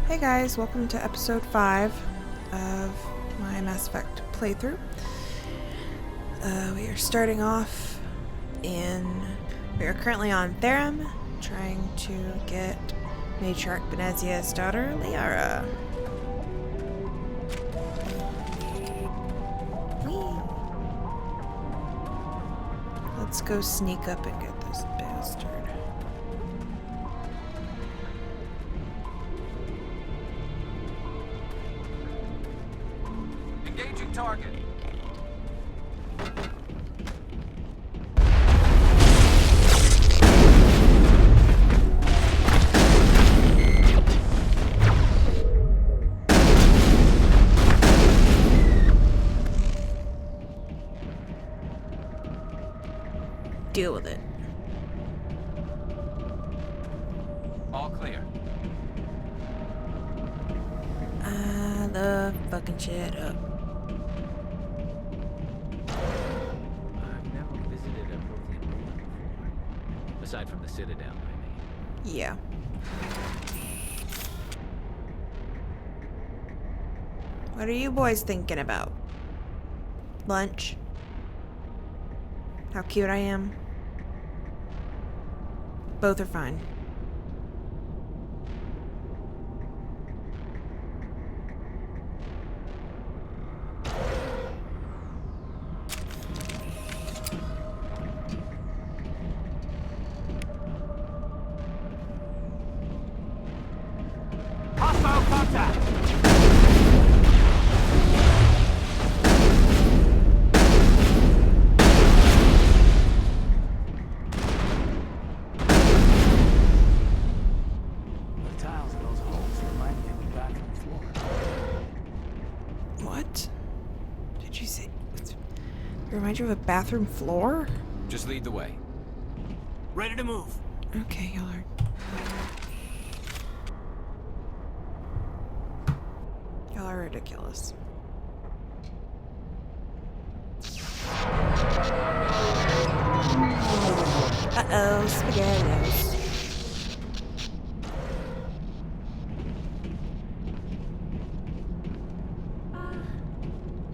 Hey guys, welcome to episode 5 of my Mass Effect playthrough. We are starting off we are currently on Therum, trying to get Matriarch Benezia's daughter, Liara. Whee! Let's go sneak up and get this bastard. Engaging target. Deal with it. All clear. I love fucking shit up. I've never visited a Prothean ruin before. Aside from the Citadel, I mean. Yeah. What are you boys thinking about? Lunch? How cute I am? Both are fine. Hostile contact. The tiles in those holes remind me of the bathroom floor. What? Did you say? Remind you of a bathroom floor? Just lead the way. Ready to move. Okay, y'all are. Y'all are ridiculous. Uh-oh, spaghettios.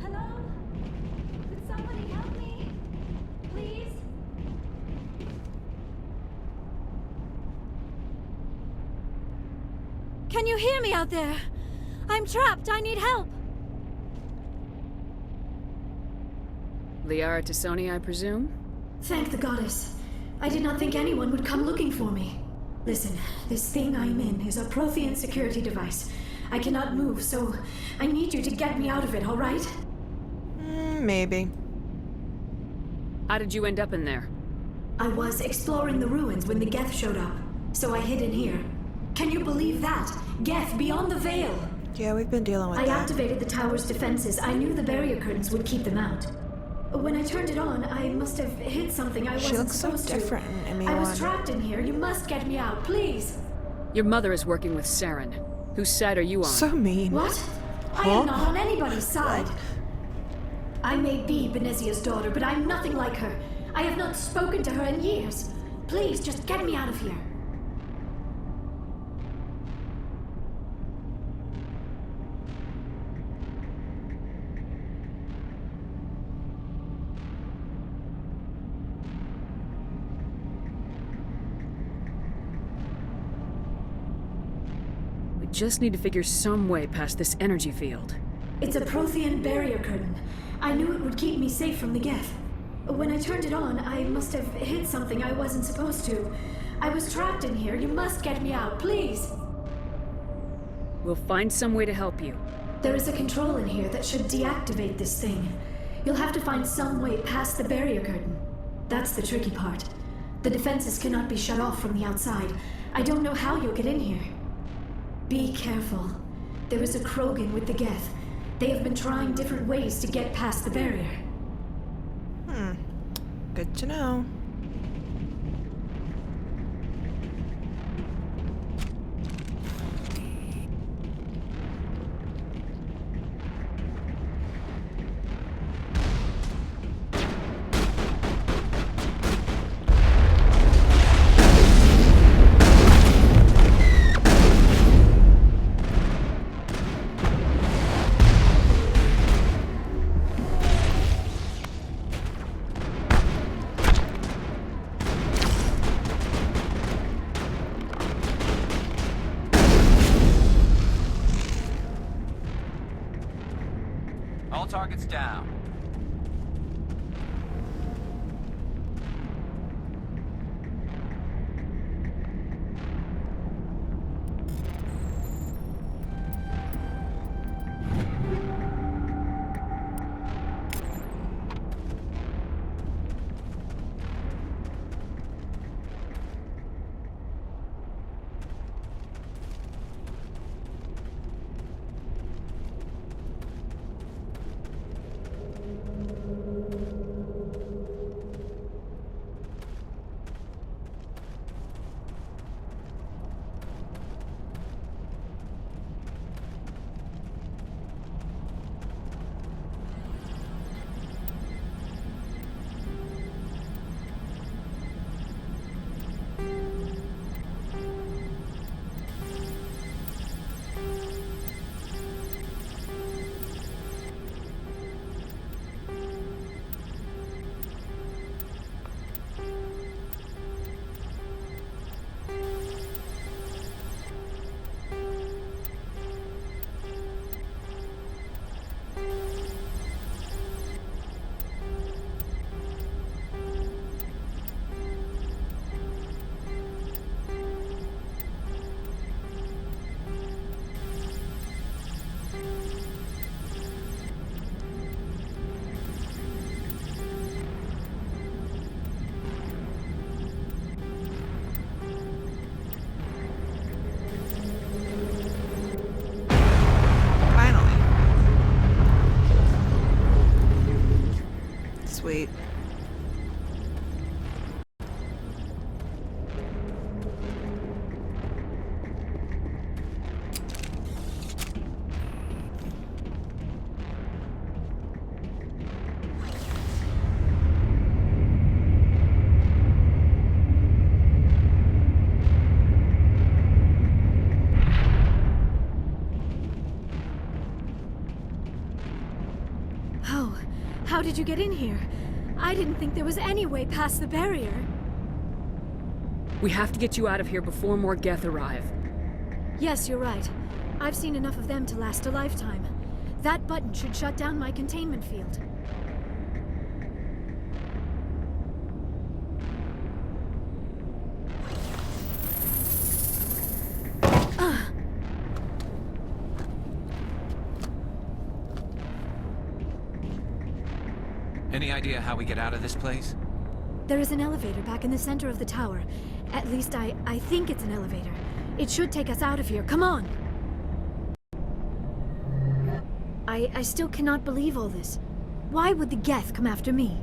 Hello? Could somebody help me? Please? Can you hear me out there? I'm trapped. I need help. Liara to Sony, I presume? Thank the goddess. I did not think anyone would come looking for me. Listen, this thing I'm in is a Prothean security device. I cannot move, so I need you to get me out of it, all right? Maybe. How did you end up in there? I was exploring the ruins when the Geth showed up, so I hid in here. Can you believe that? Geth beyond the veil! Yeah, we've been dealing with I that. activated the tower's defenses. I knew the barrier curtains would keep them out. When I turned it on, I must have hit something I She wasn't looks so supposed different in to. I was ME1. trapped in here. You must get me out, please. Your mother is working with Saren. Whose side are you on? So mean. What? I am not on anybody's side. I may be Benezia's daughter, but I'm nothing like her. I have not spoken to her in years. Please, just get me out of here. We just need to figure some way past this energy field. It's a Prothean barrier curtain. I knew it would keep me safe from the Geth. When I turned it on, I must have hit something I wasn't supposed to. I was trapped in here. You must get me out, please. We'll find some way to help you. There is a control in here that should deactivate this thing. You'll have to find some way past the barrier curtain. That's the tricky part. The defenses cannot be shut off from the outside. I don't know how you'll get in here. Be careful. There is a Krogan with the Geth. They have been trying different ways to get past the barrier. Good to know. targets down. Finally. Sweet. Oh, how did you get in here? I didn't think there was any way past the barrier. We have to get you out of here before more Geth arrive. Yes, you're right. I've seen enough of them to last a lifetime. That button should shut down my containment field. Any idea how we get out of this place? There is an elevator back in the center of the tower. At least I think it's an elevator. It should take us out of here. Come on! I still cannot believe all this. Why would the Geth come after me?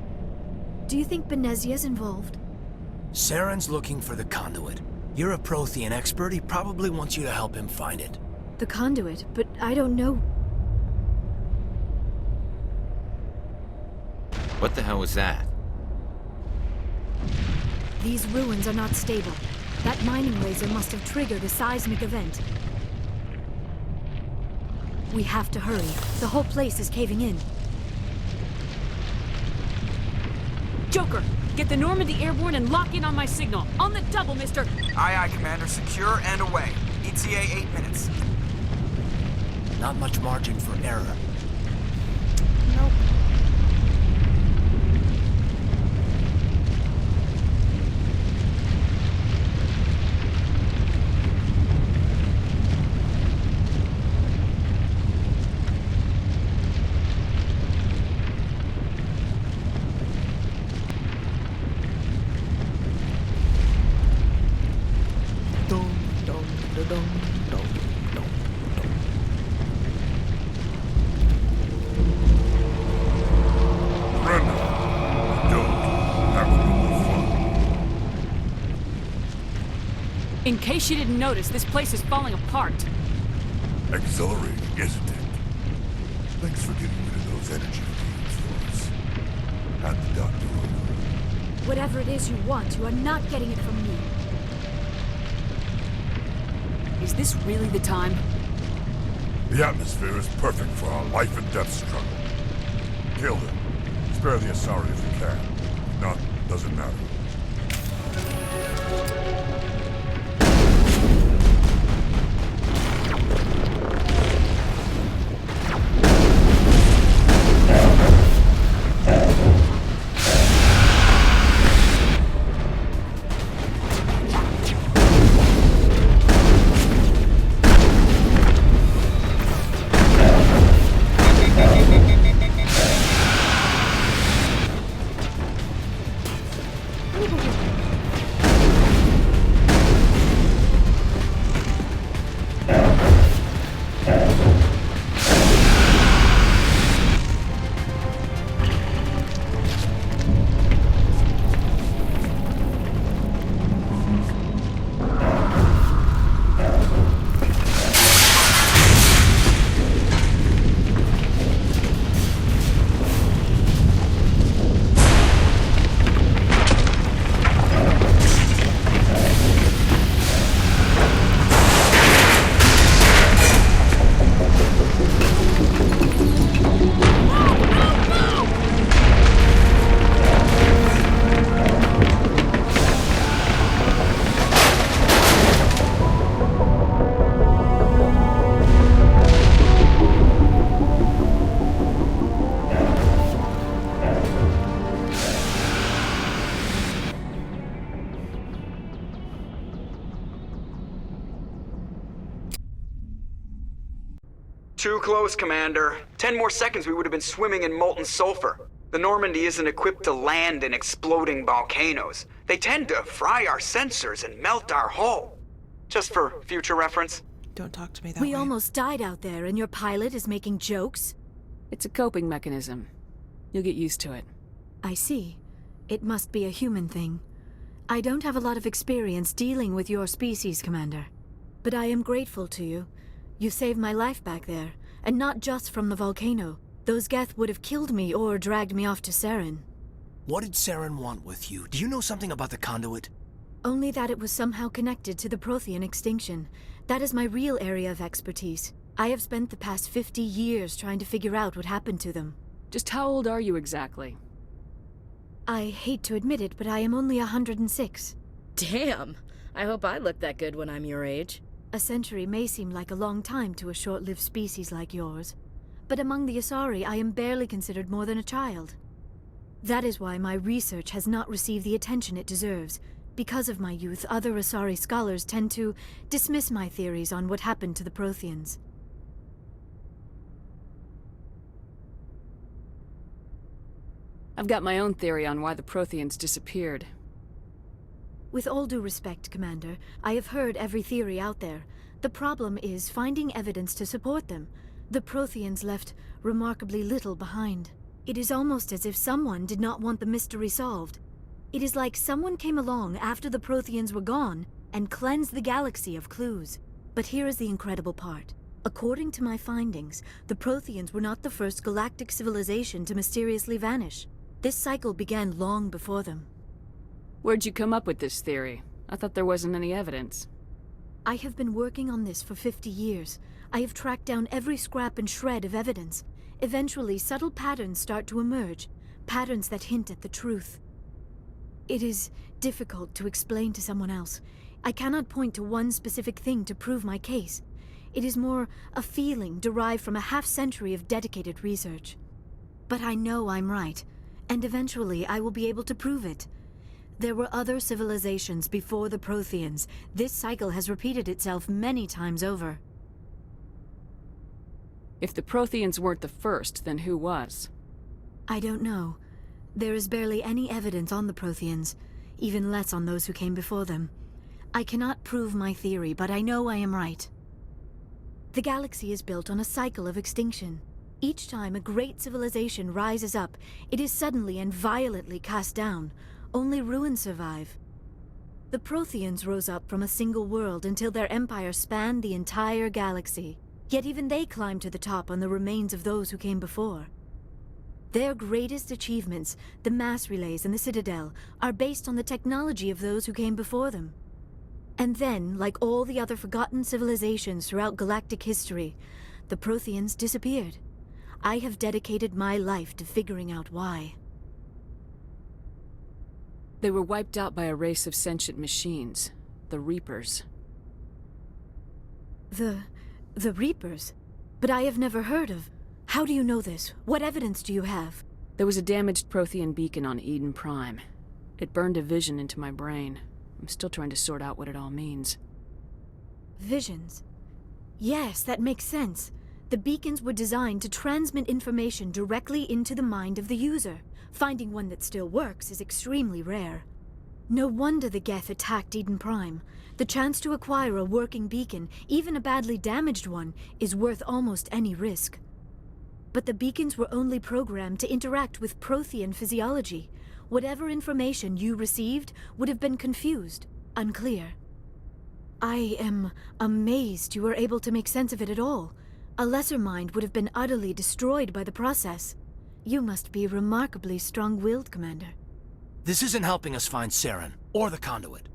Do you think Benezia's involved? Saren's looking for the conduit. You're a Prothean expert. He probably wants you to help him find it. The conduit, but I don't know. What the hell was that? These ruins are not stable. That mining laser must have triggered a seismic event. We have to hurry. The whole place is caving in. Joker, get the Normandy airborne and lock in on my signal. On the double, mister! Aye, aye, Commander. Secure and away. ETA 8 minutes. Not much margin for error. Nope. In case you didn't notice, this place is falling apart. Exhilarating, isn't it? Thanks for getting rid of those energy fields for us. Hand the doctor over. Whatever it is you want, you are not getting it from me. Is this really the time? The atmosphere is perfect for our life and death struggle. Kill him. Spare the Asari if you can. If not, doesn't matter. Too close, Commander. 10 more seconds we would have been swimming in molten sulfur. The Normandy isn't equipped to land in exploding volcanoes. They tend to fry our sensors and melt our hull. Just for future reference. Don't talk to me that We way. almost died out there, and your pilot is making jokes? It's a coping mechanism. You'll get used to it. I see. It must be a human thing. I don't have a lot of experience dealing with your species, Commander. But I am grateful to you. You saved my life back there, and not just from the volcano. Those Geth would have killed me or dragged me off to Saren. What did Saren want with you? Do you know something about the conduit? Only that it was somehow connected to the Prothean extinction. That is my real area of expertise. I have spent the past 50 years trying to figure out what happened to them. Just how old are you exactly? I hate to admit it, but I am only 106. Damn! I hope I look that good when I'm your age. A century may seem like a long time to a short-lived species like yours. But among the Asari, I am barely considered more than a child. That is why my research has not received the attention it deserves. Because of my youth, other Asari scholars tend to dismiss my theories on what happened to the Protheans. I've got my own theory on why the Protheans disappeared. With all due respect, Commander, I have heard every theory out there. The problem is finding evidence to support them. The Protheans left remarkably little behind. It is almost as if someone did not want the mystery solved. It is like someone came along after the Protheans were gone and cleansed the galaxy of clues. But here is the incredible part. According to my findings, the Protheans were not the first galactic civilization to mysteriously vanish. This cycle began long before them. Where'd you come up with this theory? I thought there wasn't any evidence. I have been working on this for 50 years. I have tracked down every scrap and shred of evidence. Eventually, subtle patterns start to emerge, patterns that hint at the truth. It is difficult to explain to someone else. I cannot point to one specific thing to prove my case. It is more a feeling derived from a half-century of dedicated research. But I know I'm right, and eventually I will be able to prove it. There were other civilizations before the Protheans. This cycle has repeated itself many times over. If the Protheans weren't the first, then who was? I don't know. There is barely any evidence on the Protheans, even less on those who came before them. I cannot prove my theory, but I know I am right. The galaxy is built on a cycle of extinction. Each time a great civilization rises up, it is suddenly and violently cast down. Only ruins survive. The Protheans rose up from a single world until their empire spanned the entire galaxy. Yet even they climbed to the top on the remains of those who came before. Their greatest achievements, the mass relays and the Citadel, are based on the technology of those who came before them. And then, like all the other forgotten civilizations throughout galactic history, the Protheans disappeared. I have dedicated my life to figuring out why. They were wiped out by a race of sentient machines, the Reapers. The Reapers? But I have never heard of... How do you know this? What evidence do you have? There was a damaged Prothean beacon on Eden Prime. It burned a vision into my brain. I'm still trying to sort out what it all means. Visions? Yes, that makes sense. The beacons were designed to transmit information directly into the mind of the user. Finding one that still works is extremely rare. No wonder the Geth attacked Eden Prime. The chance to acquire a working beacon, even a badly damaged one, is worth almost any risk. But the beacons were only programmed to interact with Prothean physiology. Whatever information you received would have been confused, unclear. I am amazed you were able to make sense of it at all. A lesser mind would have been utterly destroyed by the process. You must be remarkably strong-willed, Commander. This isn't helping us find Saren, or the conduit.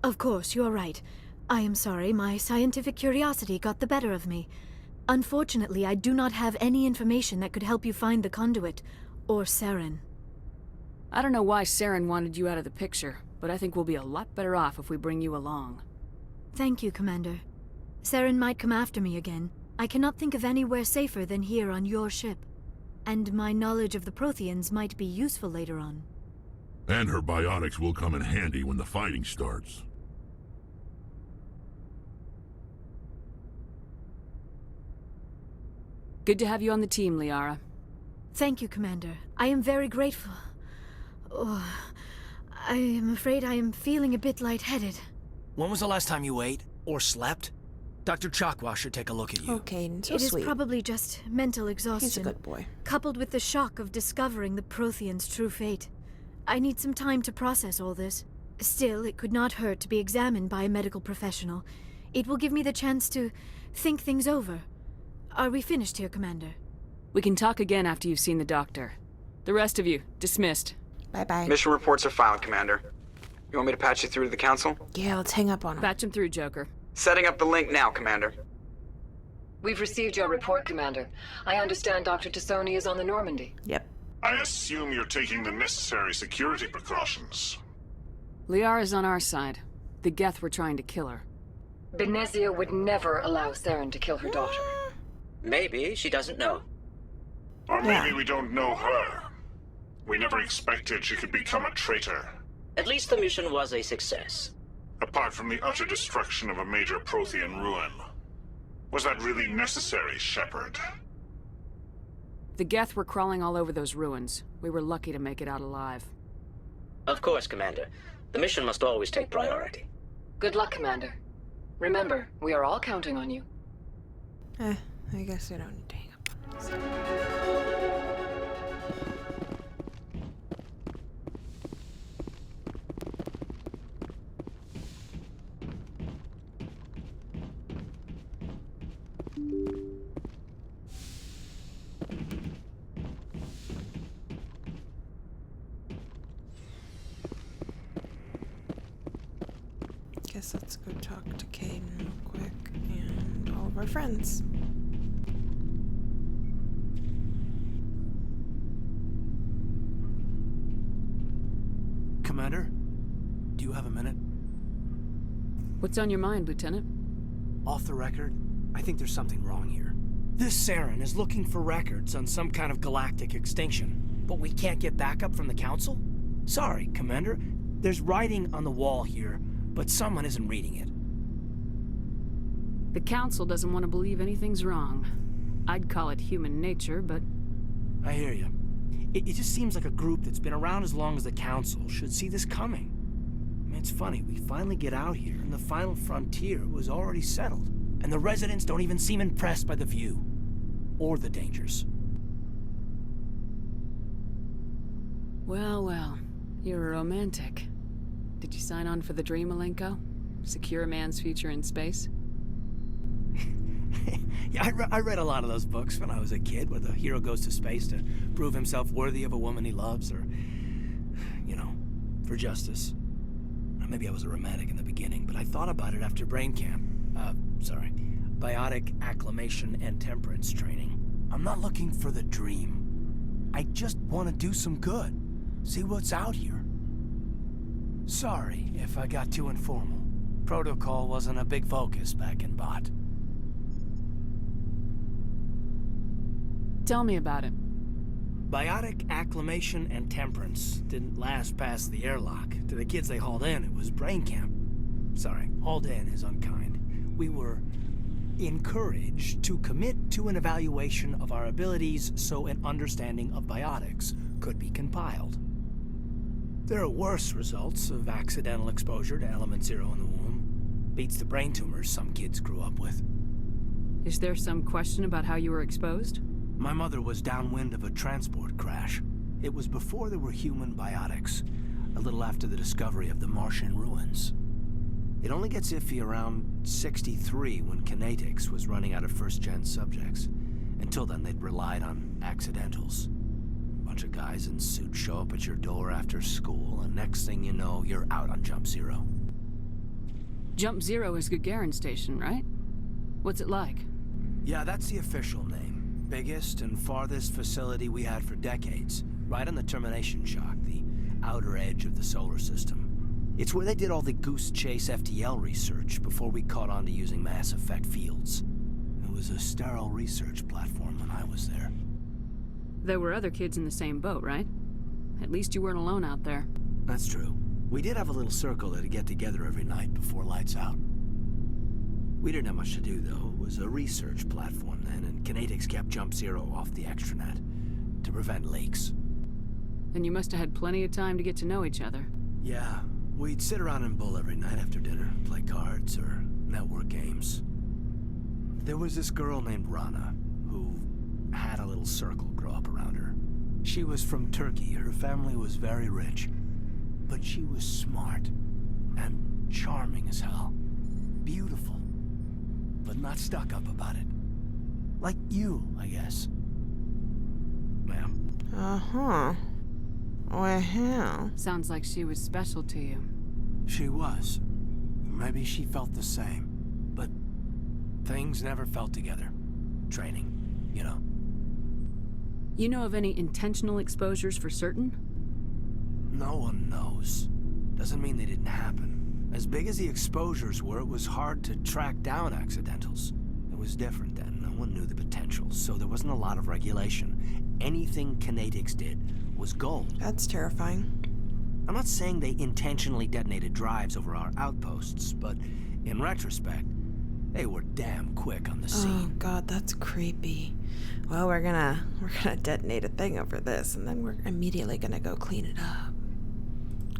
Of course, you're right. I am sorry, my scientific curiosity got the better of me. Unfortunately, I do not have any information that could help you find the conduit, or Saren. I don't know why Saren wanted you out of the picture, but I think we'll be a lot better off if we bring you along. Thank you, Commander. Saren might come after me again. I cannot think of anywhere safer than here on your ship. And my knowledge of the Protheans might be useful later on. And her bionics will come in handy when the fighting starts. Good to have you on the team, Liara. Thank you, Commander. I am very grateful. Oh, I am afraid I am feeling a bit lightheaded. When was the last time you ate? Or slept? Dr. Chakwa should take a look at you. Okay, so It is sweet. probably just mental exhaustion. He's a good boy. Coupled with the shock of discovering the Prothean's true fate. I need some time to process all this. Still, it could not hurt to be examined by a medical professional. It will give me the chance to think things over. Are we finished here, Commander? We can talk again after you've seen the doctor. The rest of you, dismissed. Bye-bye. Mission reports are filed, Commander. You want me to patch you through to the Council? Yeah, let's hang up on him. Patch him through, Joker. Setting up the link now, Commander. We've received your report, Commander. I understand Dr. Tassoni is on the Normandy. Yep. I assume you're taking the necessary security precautions. Liara's on our side. The Geth were trying to kill her. Benezia would never allow Theron to kill her daughter. Maybe she doesn't know. Or maybe we don't know her. We never expected she could become a traitor. At least the mission was a success. Apart from the utter destruction of a major Prothean ruin. Was that really necessary, Shepard? The Geth were crawling all over those ruins. We were lucky to make it out alive. Of course, Commander. The mission must always take priority. Good luck, Commander. Remember, we are all counting on you. I guess I don't need to hang up on this. Guess let's go talk to Caden real quick and all of our friends. Commander, do you have a minute? What's on your mind, Lieutenant? Off the record, I think there's something wrong here. This Saren is looking for records on some kind of galactic extinction, but we can't get backup from the Council? Sorry, Commander. There's writing on the wall here, but someone isn't reading it. The Council doesn't want to believe anything's wrong. I'd call it human nature, but... I hear you. It just seems like a group that's been around as long as the Council should see this coming. I mean, it's funny, we finally get out here, and the final frontier was already settled. And the residents don't even seem impressed by the view. Or the dangers. Well, well. You're a romantic. Did you sign on for the dream, Malenko? Secure a man's future in space? Yeah, I read a lot of those books when I was a kid, where the hero goes to space to prove himself worthy of a woman he loves, or, you know, for justice. Maybe I was a romantic in the beginning, but I thought about it after brain camp. Biotic acclimation and temperance training. I'm not looking for the dream. I just want to do some good. See what's out here. Sorry if I got too informal. Protocol wasn't a big focus back in Bot. Tell me about it. Biotic acclimation and temperance didn't last past the airlock. To the kids they hauled in, it was brain camp. Sorry, hauled in is unkind. We were encouraged to commit to an evaluation of our abilities so an understanding of biotics could be compiled. There are worse results of accidental exposure to element 0 in the womb. Beats the brain tumors some kids grew up with. Is there some question about how you were exposed? My mother was downwind of a transport crash. It was before there were human biotics, a little after the discovery of the Martian ruins. It only gets iffy around 63 when Kinetics was running out of first-gen subjects. Until then, they'd relied on accidentals. A bunch of guys in suits show up at your door after school, and next thing you know, you're out on Jump Zero. Jump Zero is Gagarin Station, right? What's it like? Yeah, that's the official name. Biggest and farthest facility we had for decades. Right on the termination shock, the outer edge of the solar system. It's where they did all the Goose Chase FTL research before we caught on to using mass effect fields. It was a sterile research platform when I was there. There were other kids in the same boat, right? At least you weren't alone out there. That's true. We did have a little circle that'd get together every night before lights out. We didn't have much to do, though. It was a research platform then, and Canadix kept Jump Zero off the extranet to prevent leaks. And you must have had plenty of time to get to know each other. Yeah, we'd sit around and bull every night after dinner, play cards or network games. There was this girl named Rana, who had a little circle grow up around her. She was from Turkey. Her family was very rich. But she was smart and charming as hell. Beautiful, but not stuck up about it. Like you, I guess. Ma'am. Uh-huh. Well. Sounds like she was special to you. She was. Maybe she felt the same. But things never felt together. Training, you know. You know of any intentional exposures for certain? No one knows. Doesn't mean they didn't happen. As big as the exposures were, it was hard to track down accidentals. It was different then. No one knew the potential, so there wasn't a lot of regulation. Anything Canadix did was gold. That's terrifying. I'm not saying they intentionally detonated drives over our outposts, but in retrospect, they were damn quick on the scene. Oh god, that's creepy. Well, we're gonna detonate a thing over this, and then we're immediately gonna go clean it up.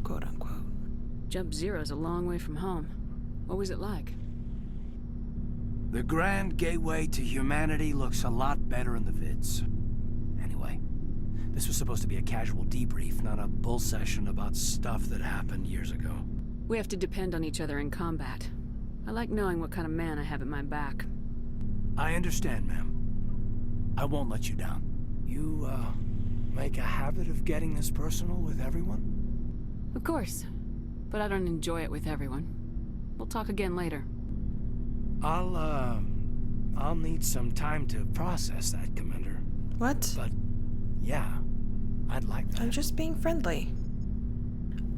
Quote unquote. Jump Zero's a long way from home. What was it like? The grand gateway to humanity looks a lot better in the vids. Anyway, this was supposed to be a casual debrief, not a bull session about stuff that happened years ago. We have to depend on each other in combat. I like knowing what kind of man I have at my back. I understand, ma'am. I won't let you down. You, make a habit of getting this personal with everyone? Of course. But I don't enjoy it with everyone. We'll talk again later. I'll need some time to process that, Commander. What? But, yeah, I'd like that. I'm just being friendly.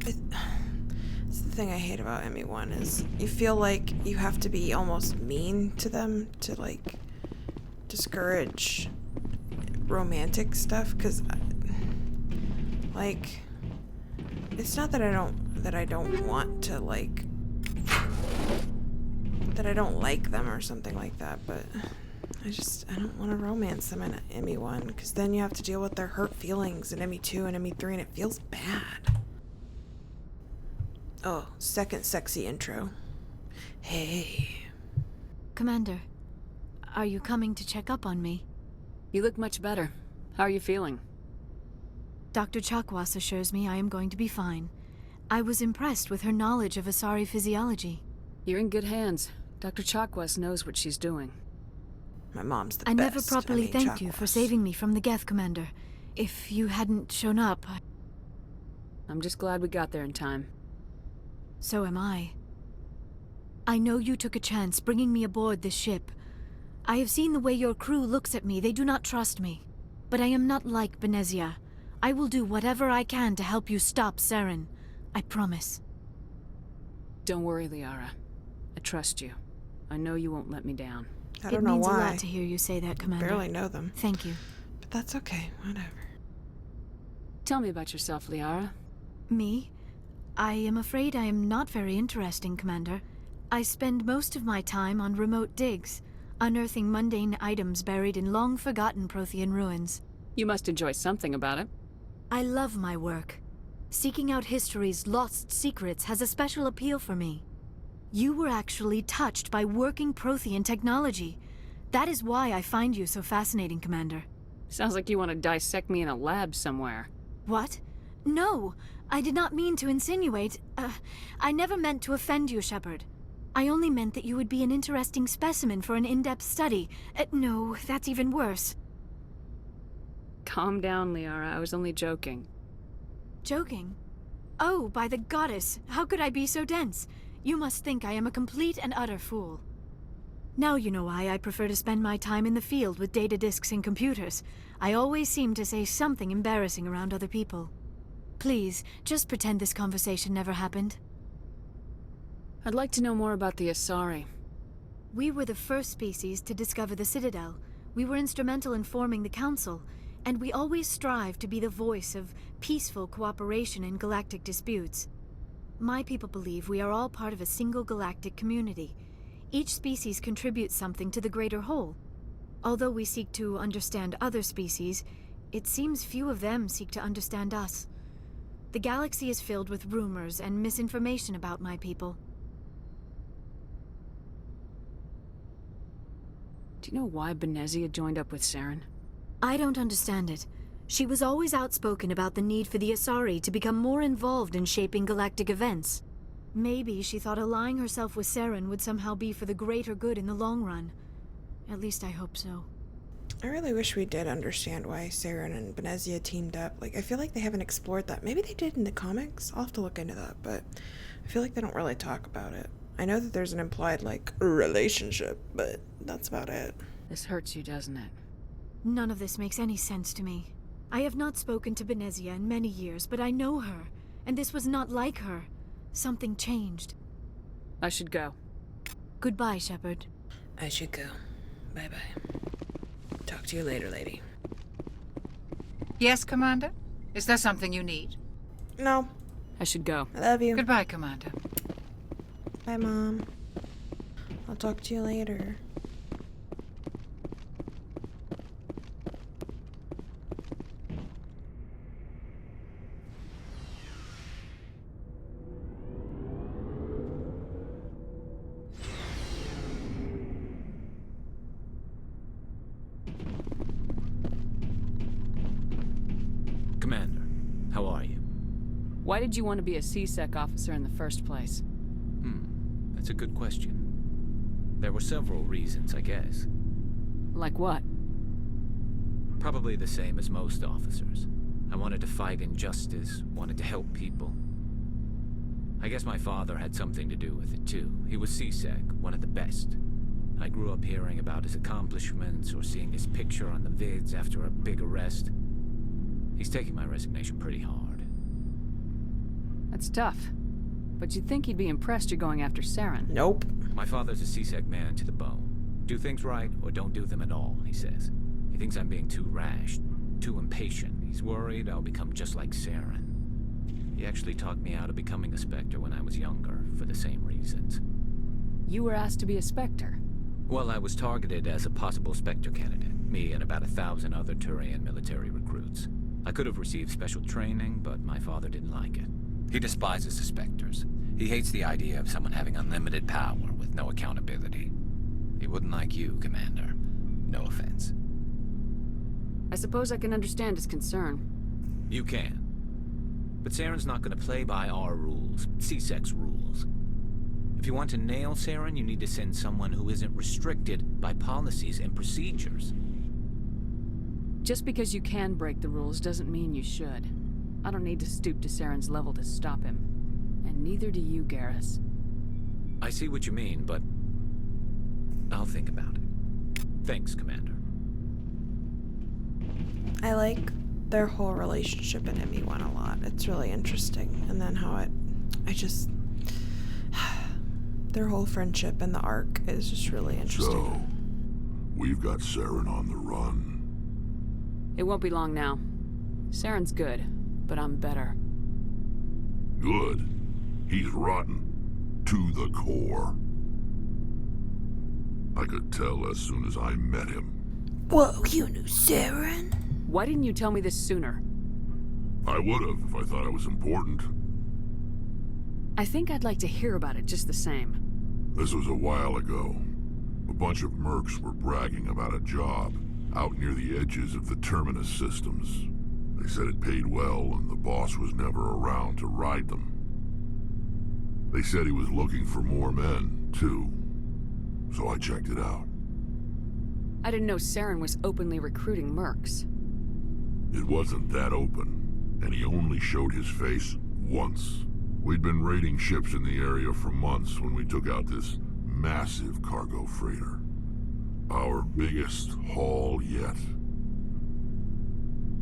It's the thing I hate about ME1 is you feel like you have to be almost mean to them to, like, discourage romantic stuff, because, like, it's not that I don't want to, like, that I don't like them or something like that, but I don't want to romance them in ME1, because then you have to deal with their hurt feelings in ME2 and ME3, and it feels bad. Oh, second sexy intro. Hey. Commander, are you coming to check up on me? You look much better. How are you feeling? Dr. Chakwas assures me I am going to be fine. I was impressed with her knowledge of Asari physiology. You're in good hands. Dr. Chakwas knows what she's doing. My mom's the best. I never properly thanked you for saving me from the Geth, Commander. If you hadn't shown up, I'm just glad we got there in time. So am I. I know you took a chance bringing me aboard this ship. I have seen the way your crew looks at me. They do not trust me. But I am not like Benezia. I will do whatever I can to help you stop Saren. I promise. Don't worry, Liara. I trust you. I know you won't let me down. I don't know why. It means a lot to hear you say that, Commander. Barely know them. Thank you. But that's okay. Whatever. Tell me about yourself, Liara. Me? I am afraid I am not very interesting, Commander. I spend most of my time on remote digs, unearthing mundane items buried in long-forgotten Prothean ruins. You must enjoy something about it. I love my work. Seeking out history's lost secrets has a special appeal for me. You were actually touched by working Prothean technology. That is why I find you so fascinating, Commander. Sounds like you want to dissect me in a lab somewhere. What? No! I did not mean to insinuate. I never meant to offend you, Shepard. I only meant that you would be an interesting specimen for an in-depth study. No, that's even worse. Calm down, Liara. I was only joking. Joking? Oh, by the goddess, how could I be so dense? You must think I am a complete and utter fool. Now you know why I prefer to spend my time in the field with data disks and computers. I always seem to say something embarrassing around other people. Please, just pretend this conversation never happened. I'd like to know more about the Asari. We were the first species to discover the Citadel. We were instrumental in forming the Council, and we always strive to be the voice of peaceful cooperation in galactic disputes. My people believe we are all part of a single galactic community. Each species contributes something to the greater whole. Although we seek to understand other species, it seems few of them seek to understand us. The galaxy is filled with rumors and misinformation about my people. Do you know why Benezia joined up with Saren? I don't understand it. She was always outspoken about the need for the Asari to become more involved in shaping galactic events. Maybe she thought allying herself with Saren would somehow be for the greater good in the long run. At least I hope so. I really wish we did understand why Saren and Benezia teamed up. Like, I feel like they haven't explored that. Maybe they did in the comics. I'll have to look into that, but I feel like they don't really talk about it. I know that there's an implied, like, relationship, but that's about it. This hurts you, doesn't it? None of this makes any sense to me. I have not spoken to Benezia in many years, but I know her, and this was not like her. Something changed. I should go. Goodbye, Shepard. I should go. Bye-bye. Talk to you later, lady. Yes, Commander? Is there something you need? No. I should go. I love you. Goodbye, Commander. Bye, Mom. I'll talk to you later. Commander, how are you? Why did you want to be a CSEC officer in the first place? That's a good question. There were several reasons, I guess. Like what? Probably the same as most officers. I wanted to fight injustice, wanted to help people. I guess my father had something to do with it too. He was CSEC, one of the best. I grew up hearing about his accomplishments or seeing his picture on the vids after a big arrest. He's taking my resignation pretty hard. That's tough. But you'd think he'd be impressed you're going after Saren. Nope. My father's a CSEC man to the bone. Do things right or don't do them at all, he says. He thinks I'm being too rash, too impatient. He's worried I'll become just like Saren. He actually talked me out of becoming a Spectre when I was younger, for the same reasons. You were asked to be a Spectre? Well, I was targeted as a possible Spectre candidate. Me and about 1,000 other Turian military recruits. I could have received special training, but my father didn't like it. He despises the Spectres. He hates the idea of someone having unlimited power with no accountability. He wouldn't like you, Commander. No offense. I suppose I can understand his concern. You can. But Saren's not going to play by our rules, CSEC's rules. If you want to nail Saren, you need to send someone who isn't restricted by policies and procedures. Just because you can break the rules doesn't mean you should. I don't need to stoop to Saren's level to stop him. And neither do you, Garrus. I see what you mean, but I'll think about it. Thanks, Commander. I like their whole relationship in ME1 a lot. It's really interesting. And then how their whole friendship in the arc is just really interesting. So, we've got Saren on the run. It won't be long now. Saren's good, but I'm better. Good. He's rotten. To the core. I could tell as soon as I met him. Whoa, you knew Saren? Why didn't you tell me this sooner? I would've if I thought it was important. I think I'd like to hear about it just the same. This was a while ago. A bunch of mercs were bragging about a job out near the edges of the Terminus systems. They said it paid well and the boss was never around to ride them. They said he was looking for more men, too. So I checked it out. I didn't know Saren was openly recruiting mercs. It wasn't that open, and he only showed his face once. We'd been raiding ships in the area for months when we took out this massive cargo freighter. Our biggest haul yet.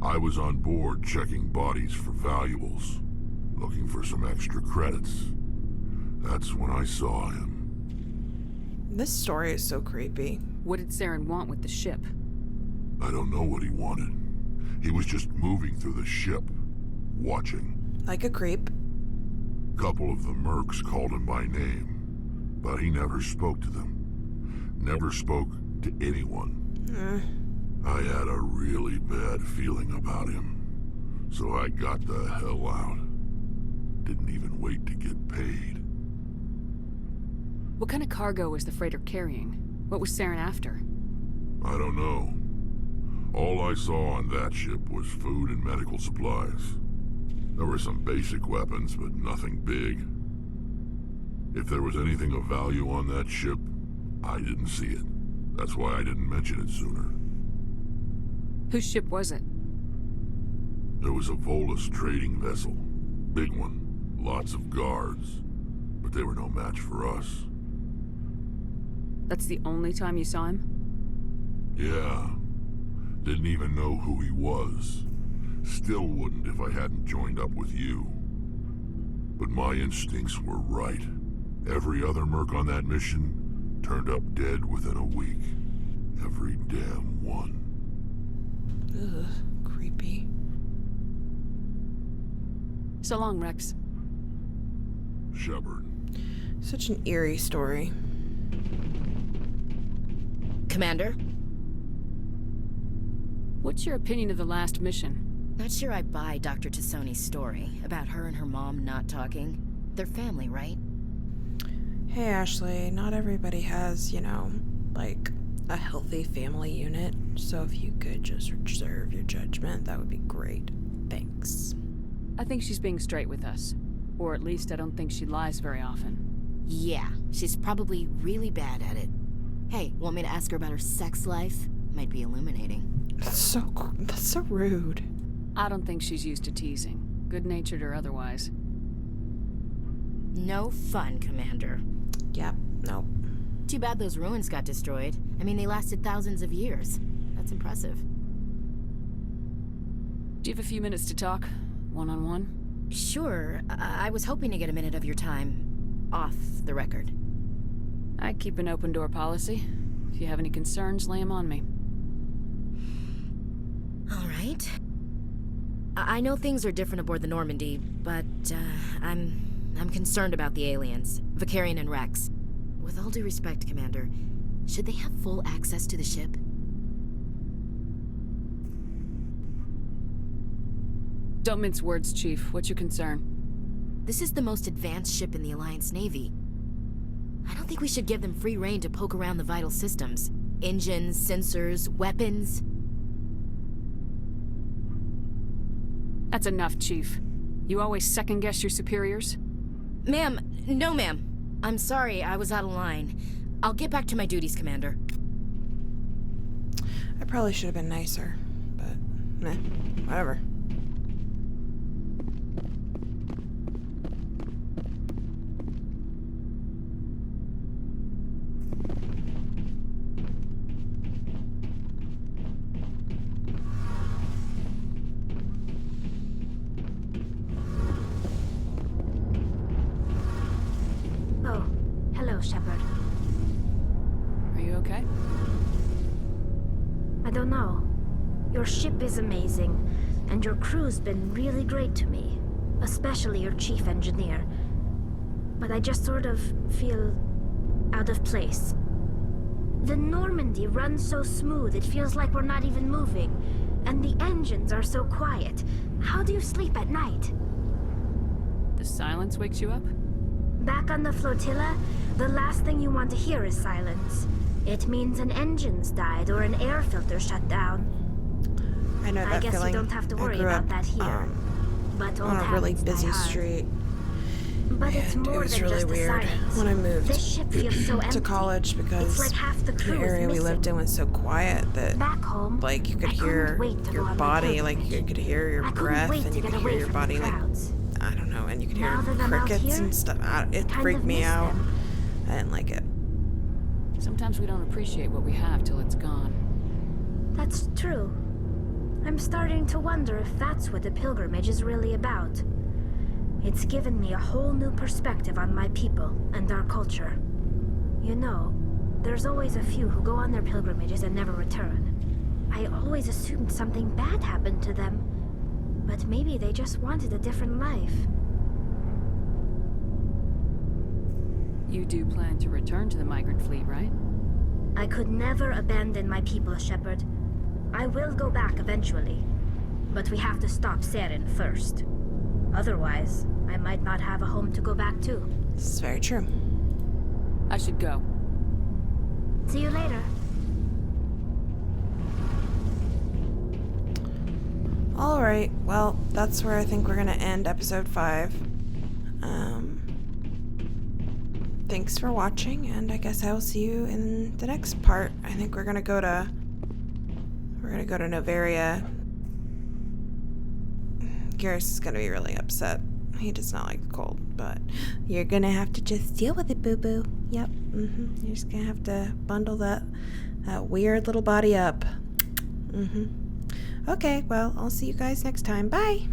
I was on board checking bodies for valuables, looking for some extra credits. That's when I saw him. This story is so creepy. What did Saren want with the ship? I don't know what he wanted. He was just moving through the ship, watching. Like a creep. Couple of the mercs called him by name, but he never spoke to them. Never spoke to anyone. I had a really bad feeling about him, so I got the hell out. Didn't even wait to get paid. What kind of cargo was the freighter carrying? What was Saren after? I don't know. All I saw on that ship was food and medical supplies. There were some basic weapons, but nothing big. If there was anything of value on that ship, I didn't see it. That's why I didn't mention it sooner. Whose ship was it? There was a Volus trading vessel. Big one. Lots of guards. But they were no match for us. That's the only time you saw him? Yeah. Didn't even know who he was. Still wouldn't if I hadn't joined up with you. But my instincts were right. Every other merc on that mission turned up dead within a week. Every damn one. Ugh, creepy. So long, Rex. Shepard. Such an eerie story. Commander? What's your opinion of the last mission? Not sure I buy Dr. Tassoni's story about her and her mom not talking. They're family, right? Hey, Ashley, not everybody has, you know, like, a healthy family unit, so if you could just reserve your judgment, that would be great. Thanks. I think she's being straight with us. Or at least I don't think she lies very often. Yeah, she's probably really bad at it. Hey, want me to ask her about her sex life? Might be illuminating. That's so rude. I don't think she's used to teasing, good-natured or otherwise. No fun, Commander. Yep, nope. Too bad those ruins got destroyed. I mean, they lasted thousands of years. That's impressive. Do you have a few minutes to talk? One-on-one? Sure. I was hoping to get a minute of your time off the record. I keep an open-door policy. If you have any concerns, lay them on me. All right. I know things are different aboard the Normandy, but I'm concerned about the aliens, Vicarian and Rex. With all due respect, Commander, should they have full access to the ship? Don't mince words, Chief. What's your concern? This is the most advanced ship in the Alliance Navy. I don't think we should give them free rein to poke around the vital systems. Engines, sensors, weapons. That's enough, Chief. You always second-guess your superiors? Ma'am, no ma'am. I'm sorry, I was out of line. I'll get back to my duties, Commander. I probably should have been nicer, but meh, whatever. Oh, hello, Shepard. Are you okay? I don't know. Your ship is amazing, and your crew's been really great to me, especially your chief engineer. But I just sort of feel out of place. The Normandy runs so smooth it feels like we're not even moving, and the engines are so quiet. How do you sleep at night? The silence wakes you up? Back on the flotilla, the last thing you want to hear is silence. It means an engine's died or an air filter shut down. I know that I guess feeling. you don't have to worry I grew about up, that here. But old on a really habits die busy hard. street. But it's And more it was than really just the weird silence. when I moved This ship feels so empty. to college because It's like half the crew the is area we lived missing. in was so quiet that Back home, like you could I couldn't hear wait to your go on my body, like pilgrimage. you could hear your I couldn't breath wait and to you get could hear away your from body the like crowds. I don't know, and you could hear Now that I'm out crickets here, and stuff. It kind freaked of me miss out. them. I didn't like it. Sometimes we don't appreciate what we have till it's gone. That's true. I'm starting to wonder if that's what the pilgrimage is really about. It's given me a whole new perspective on my people and our culture. You know, there's always a few who go on their pilgrimages and never return. I always assumed something bad happened to them, but maybe they just wanted a different life. You do plan to return to the migrant fleet, right? I could never abandon my people, Shepard. I will go back eventually, but we have to stop Saren first. Otherwise, I might not have a home to go back to. This is very true. I should go. See you later. Alright, well, that's where I think we're gonna end episode 5. Thanks for watching, and I guess I will see you in the next part. I think we're gonna go to Novaria. Garrus is gonna be really upset. He does not like the cold, but you're gonna have to just deal with it, boo-boo. Yep, You're just gonna have to bundle that weird little body up. Okay, well, I'll see you guys next time. Bye!